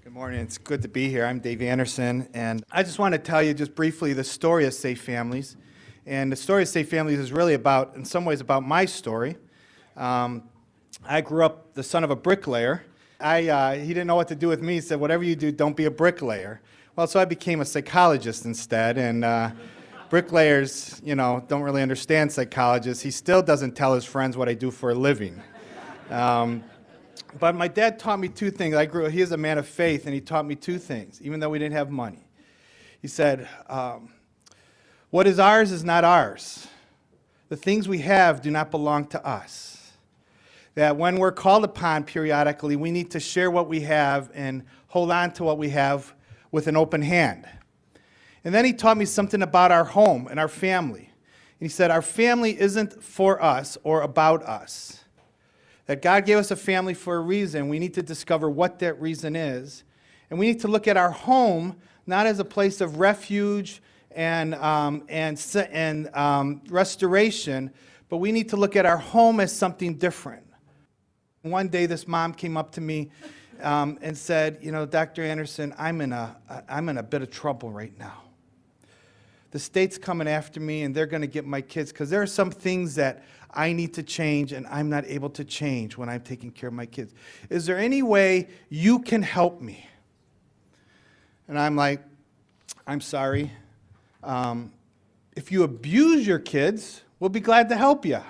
Good morning. It's good to be here. I'm Dave Anderson, and I just want to tell you just briefly the story of Safe Families. And the story of Safe Families is really about, in some ways, about my story. I grew up the son of a bricklayer. He didn't know what to do with me. He said, whatever you do, don't be a bricklayer. Well, so I became a psychologist instead, and bricklayers, don't really understand psychologists. He still doesn't tell his friends what I do for a living. But my dad taught me two things. He is a man of faith, and he taught me two things, even though we didn't have money. He said, what is ours is not ours. The things we have do not belong to us. That when we're called upon periodically, we need to share what we have and hold on to what we have with an open hand. And then he taught me something about our home and our family. And he said, our family isn't for us or about us. That God gave us a family for a reason. We need to discover what that reason is. And we need to look at our home not as a place of refuge and restoration, but we need to look at our home as something different. One day this mom came up to me and said, Dr. Anderson, I'm in a bit of trouble right now. The state's coming after me, and they're going to get my kids, because there are some things that I need to change, and I'm not able to change when I'm taking care of my kids. Is there any way you can help me? And I'm like, I'm sorry. If you abuse your kids, we'll be glad to help you,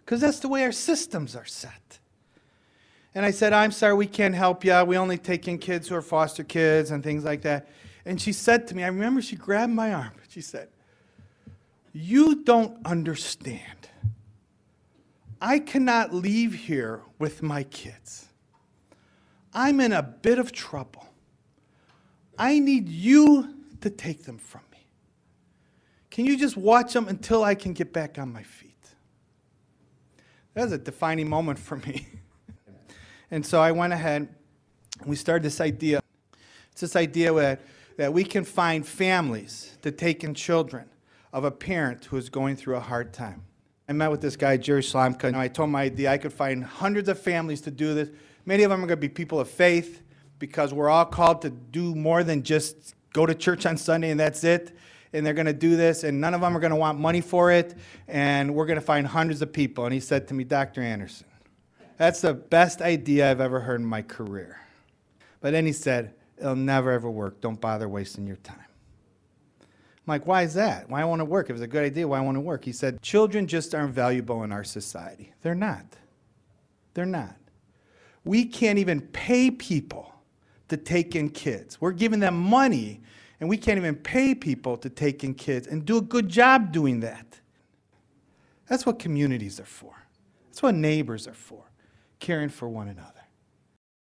because that's the way our systems are set. And I said, I'm sorry, we can't help you. We only take in kids who are foster kids and things like that. And she said to me, I remember she grabbed my arm. She said, you don't understand. I cannot leave here with my kids. I'm in a bit of trouble. I need you to take them from me. Can you just watch them until I can get back on my feet? That was a defining moment for me. And so I went ahead and we started this idea. It's this idea that we can find families to take in children of a parent who is going through a hard time. I met with this guy, Jerry Slomka, and I told him my idea. I could find hundreds of families to do this. Many of them are going to be people of faith, because we're all called to do more than just go to church on Sunday and that's it. And they're going to do this, and none of them are going to want money for it, and we're going to find hundreds of people. And he said to me, Dr. Anderson, that's the best idea I've ever heard in my career. But then he said, it'll never, ever work. Don't bother wasting your time. I'm like, why is that? Why won't it work? If it's a good idea, why won't it work? He said, children just aren't valuable in our society. They're not. They're not. We can't even pay people to take in kids. We're giving them money, and we can't even pay people to take in kids and do a good job doing that. That's what communities are for. That's what neighbors are for, caring for one another.